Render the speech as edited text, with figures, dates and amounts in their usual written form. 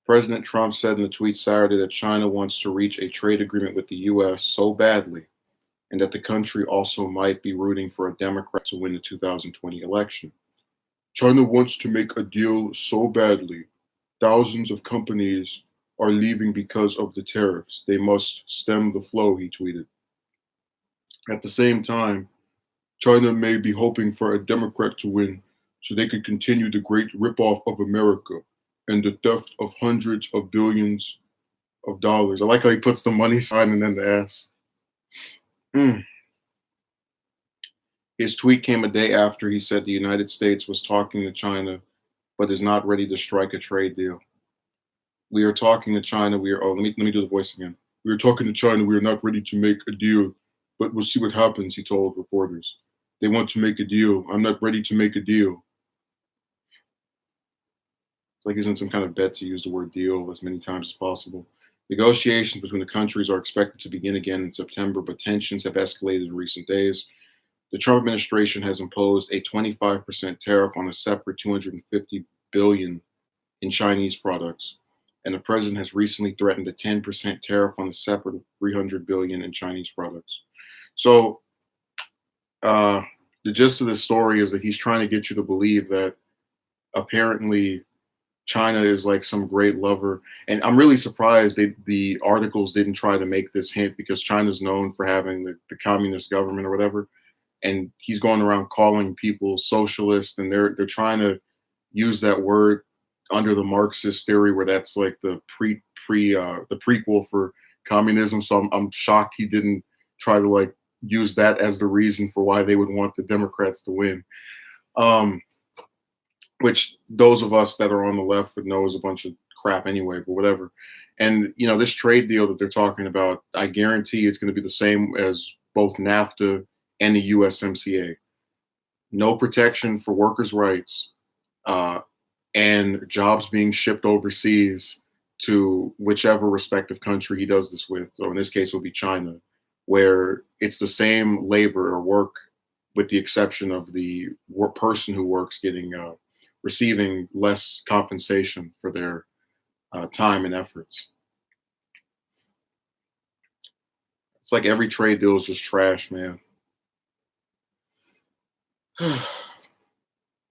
President Trump said in a tweet Saturday that China wants to reach a trade agreement with the U.S. so badly, and that the country also might be rooting for a Democrat to win the 2020 election. China wants to make a deal so badly. Thousands of companies are leaving because of the tariffs. They must stem the flow, he tweeted. At the same time, China may be hoping for a Democrat to win so they could continue the great ripoff of America and the theft of hundreds of billions of dollars. I like how he puts the money sign and then the S. His tweet came a day after he said the United States was talking to China, but is not ready to strike a trade deal. We are talking to China. Let me do the voice again. We are talking to China. We are not ready to make a deal, but we'll see what happens, he told reporters. They want to make a deal. I'm not ready to make a deal. It's like he's in some kind of bet to use the word deal as many times as possible. Negotiations between the countries are expected to begin again in September, but tensions have escalated in recent days. The Trump administration has imposed a 25% tariff on a separate $250 billion in Chinese products, and the president has recently threatened a 10% tariff on a separate $300 billion in Chinese products. So the gist of this story is that he's trying to get you to believe that apparently China is like some great lover. And I'm really surprised the articles didn't try to make this hint, because China's known for having the communist government or whatever. And he's going around calling people socialist, and they're trying to use that word under the Marxist theory, where that's like the prequel for communism. So I'm shocked he didn't try to like use that as the reason for why they would want the Democrats to win. Which those of us that are on the left would know is a bunch of crap anyway, but whatever. And this trade deal that they're talking about, I guarantee it's going to be the same as both NAFTA and the USMCA. No protection for workers' rights, and jobs being shipped overseas to whichever respective country he does this with. So in this case, it would be China, where it's the same labor or work, with the exception of the person who works getting receiving less compensation for their time and efforts. It's like every trade deal is just trash, man.